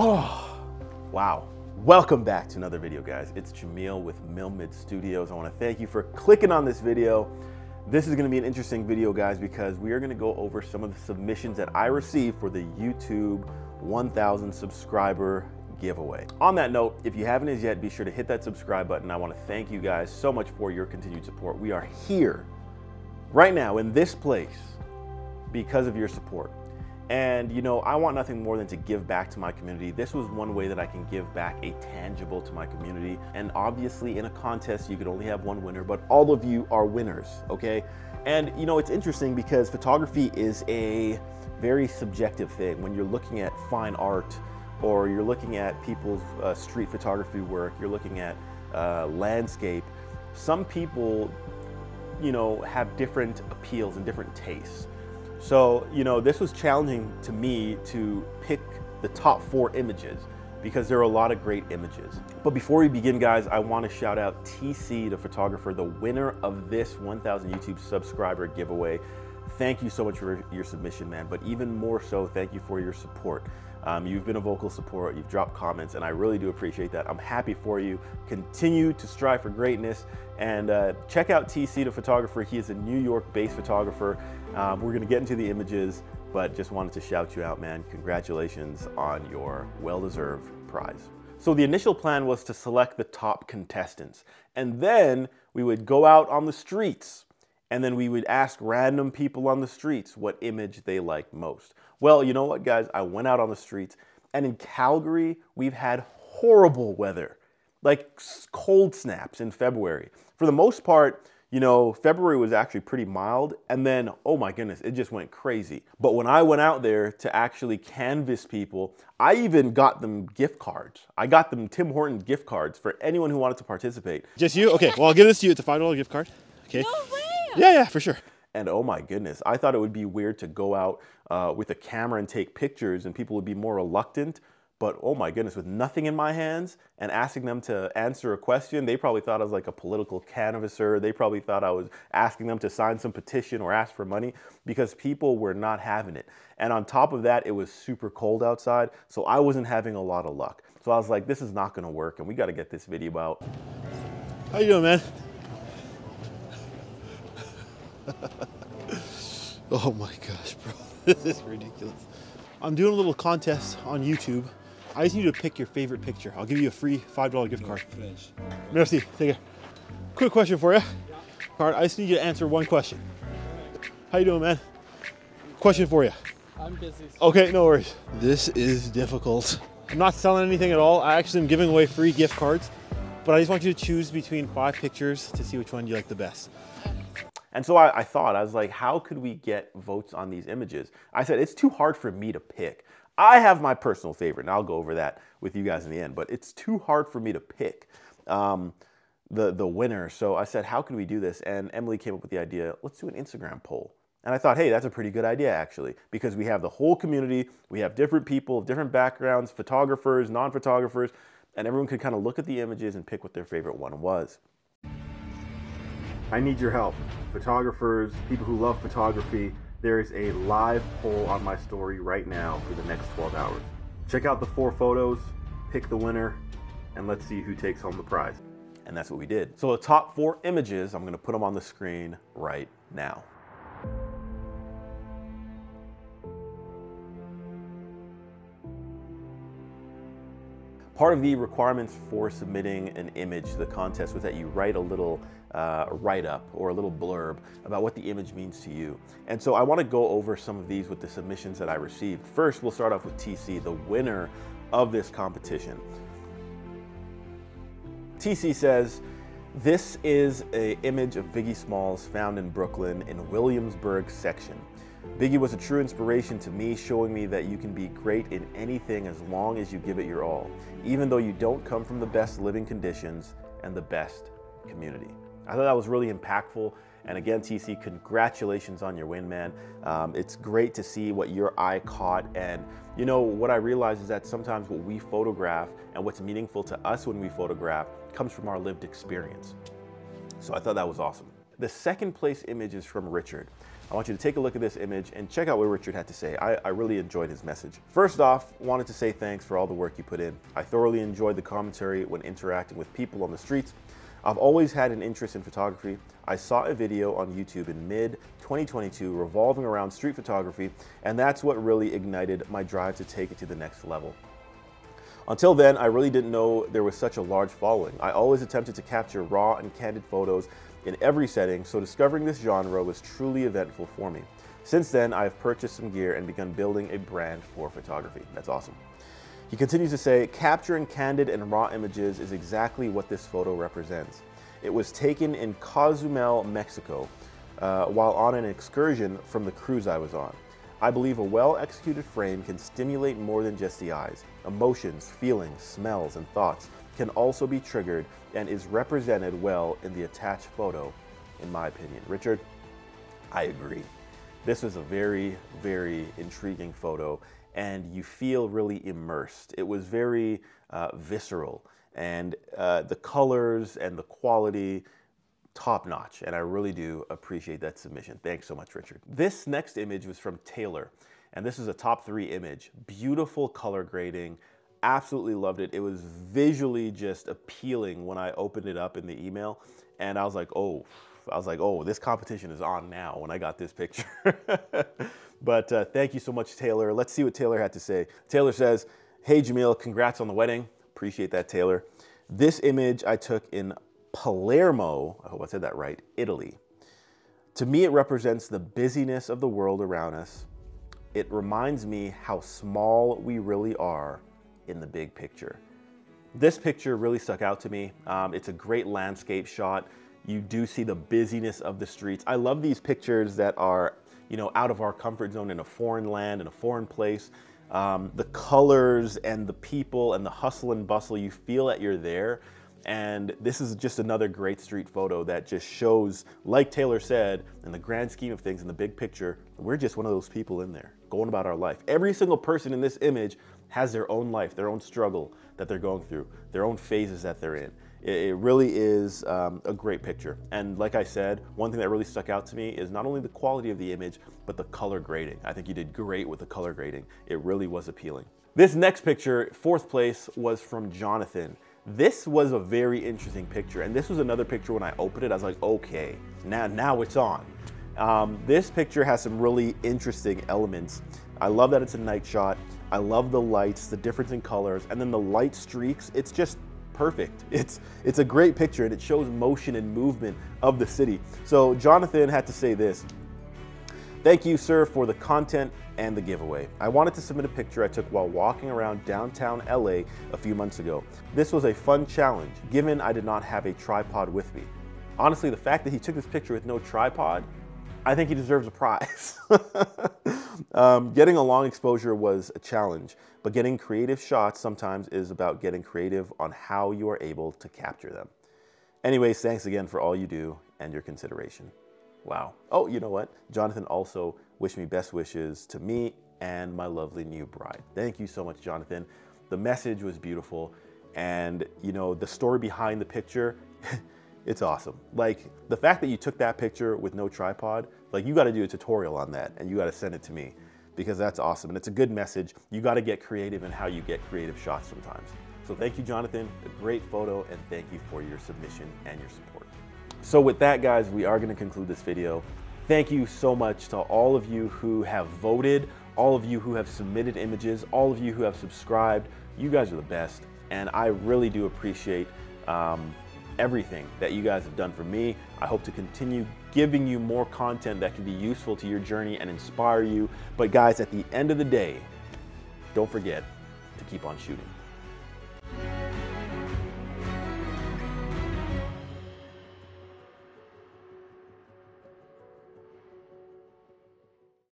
Wow. Welcome back to another video, guys. It's Jamil with MILMID Studios. I want to thank you for clicking on this video. This is going to be an interesting video, guys, because we are going to go over some of the submissions that I received for the YouTube 1,000 subscriber giveaway. On that note, if you haven't as yet, be sure to hit that subscribe button. I want to thank you guys so much for your continued support. We are here right now in this place because of your support. And you know, I want nothing more than to give back to my community. This was one way that I can give back a tangible to my community. And obviously in a contest, you could only have one winner, but all of you are winners, okay? And you know, it's interesting because photography is a very subjective thing. When you're looking at fine art, or you're looking at people's street photography work, you're looking at landscape, some people, you know, have different appeals and different tastes. So, you know, this was challenging to me to pick the top 4 images because there are a lot of great images. But before we begin, guys, I want to shout out TC, the photographer, the winner of this 1,000 YouTube subscriber giveaway. Thank you so much for your submission, man. But even more so, thank you for your support. You've been a vocal support, you've dropped comments, and I really do appreciate that. I'm happy for you. Continue to strive for greatness, and check out TC, the photographer. He is a New York-based photographer. We're gonna get into the images, but just wanted to shout you out, man. Congratulations on your well-deserved prize. So the initial plan was to select the top contestants, and then we would go out on the streets, and then we would ask random people on the streets what image they liked most. Well, you know what, guys? I went out on the streets, and in Calgary, we've had horrible weather, like cold snaps in February. For the most part, you know, February was actually pretty mild, and then, oh my goodness, it just went crazy. But when I went out there to actually canvas people, I even got them gift cards. I got them Tim Hortons gift cards for anyone who wanted to participate. Just you? Okay, well, I'll give this to you. It's a $5 gift card. Okay. No way! Yeah, for sure. And oh my goodness, I thought it would be weird to go out with a camera and take pictures and people would be more reluctant. But oh my goodness, with nothing in my hands and asking them to answer a question, they probably thought I was like a political canvasser. They probably thought I was asking them to sign some petition or ask for money because people were not having it. And on top of that, it was super cold outside, so I wasn't having a lot of luck. So I was like, this is not gonna work and we gotta get this video out. How you doing, man? Oh my gosh, bro. This is ridiculous. I'm doing a little contest on YouTube. I just need you to pick your favorite picture. I'll give you a free $5 gift card. Merci. Take care. Quick question for you. I just need you to answer one question. How you doing, man? Question for you. I'm busy. Okay, no worries. This is difficult. I'm not selling anything at all. I actually am giving away free gift cards, but I just want you to choose between 5 pictures to see which one you like the best. And so I thought, I was like, how could we get votes on these images? I said, it's too hard for me to pick. I have my personal favorite, and I'll go over that with you guys in the end, but it's too hard for me to pick the winner. So I said, how can we do this? And Emily came up with the idea, let's do an Instagram poll. And I thought, hey, that's a pretty good idea, actually, because we have the whole community, we have different people, different backgrounds, photographers, non-photographers, and everyone could kind of look at the images and pick what their favorite one was. I need your help. Photographers, people who love photography, there is a live poll on my story right now for the next 12 hours. Check out the 4 photos, pick the winner, and let's see who takes home the prize. And that's what we did. So the top 4 images, I'm gonna put them on the screen right now. Part of the requirements for submitting an image to the contest was that you write a little write-up or a little blurb about what the image means to you. And so I want to go over some of these with the submissions that I received. First, we'll start off with TC, the winner of this competition. TC says, this is an image of Biggie Smalls found in Brooklyn in Williamsburg section. Biggie was a true inspiration to me, showing me that you can be great in anything as long as you give it your all, even though you don't come from the best living conditions and the best community. I thought that was really impactful. And again, TC, congratulations on your win, man. It's great to see what your eye caught. And you know, what I realize is that sometimes what we photograph and what's meaningful to us when we photograph comes from our lived experience. So I thought that was awesome. The second place image is from Richard. I want you to take a look at this image and check out what Richard had to say. I really enjoyed his message. First off, wanted to say thanks for all the work you put in. I thoroughly enjoyed the commentary when interacting with people on the streets. I've always had an interest in photography. I saw a video on YouTube in mid-2022 revolving around street photography, and that's what really ignited my drive to take it to the next level. Until then, I really didn't know there was such a large following. I always attempted to capture raw and candid photos in every setting, so discovering this genre was truly eventful for me. Since then, I've purchased some gear and begun building a brand for photography. That's awesome. He continues to say, capturing candid and raw images is exactly what this photo represents. It was taken in Cozumel, Mexico, while on an excursion from the cruise I was on. I believe a well-executed frame can stimulate more than just the eyes. Emotions, feelings, smells, and thoughts can also be triggered and is represented well in the attached photo, in my opinion. Richard, I agree. This was a very, very intriguing photo, and you feel really immersed. It was very visceral, and the colors and the quality, top notch, and I really do appreciate that submission. Thanks so much, Richard. This next image was from Taylor, and this is a top 3 image. Beautiful color grading, absolutely loved it. It was visually just appealing when I opened it up in the email, and I was like, oh, this competition is on now when I got this picture. But thank you so much, Taylor. Let's see what Taylor had to say. Taylor says, hey, Jamil, congrats on the wedding. Appreciate that, Taylor. This image I took in Palermo, I hope I said that right, Italy. To me, it represents the busyness of the world around us. It reminds me how small we really are in the big picture. This picture really stuck out to me. It's a great landscape shot. You do see the busyness of the streets. I love these pictures that are, you know, out of our comfort zone in a foreign land, in a foreign place. The colors and the people and the hustle and bustle, you feel that you're there. And this is just another great street photo that just shows, like Taylor said, in the grand scheme of things, in the big picture, we're just one of those people in there, going about our life. Every single person in this image has their own life, their own struggle that they're going through, their own phases that they're in. It really is a great picture. And like I said, one thing that really stuck out to me is not only the quality of the image, but the color grading. I think you did great with the color grading. It really was appealing. This next picture, 4th place, was from Jonathan. This was a very interesting picture, and this was another picture when I opened it, I was like, okay, now it's on. This picture has some really interesting elements. I love that it's a night shot. I love the lights, the difference in colors, and then the light streaks, it's just perfect. It's a great picture, and it shows motion and movement of the city. So Jonathan had to say this. Thank you, sir, for the content and the giveaway. I wanted to submit a picture I took while walking around downtown LA a few months ago. This was a fun challenge, given I did not have a tripod with me. Honestly, the fact that he took this picture with no tripod, I think he deserves a prize. Getting a long exposure was a challenge, but getting creative shots sometimes is about getting creative on how you are able to capture them. Anyways, thanks again for all you do and your consideration. Wow. Oh, you know what? Jonathan also wished me best wishes to me and my lovely new bride. Thank you so much, Jonathan. The message was beautiful. And, you know, the story behind the picture, it's awesome. Like, the fact that you took that picture with no tripod, like, you got to do a tutorial on that and you got to send it to me because that's awesome. And it's a good message. You got to get creative in how you get creative shots sometimes. So thank you, Jonathan. A great photo, and thank you for your submission and your support. So with that, guys, we are going to conclude this video. Thank you so much to all of you who have voted, all of you who have submitted images, all of you who have subscribed. You guys are the best, and I really do appreciate everything that you guys have done for me. I hope to continue giving you more content that can be useful to your journey and inspire you. But guys, at the end of the day, don't forget to keep on shooting.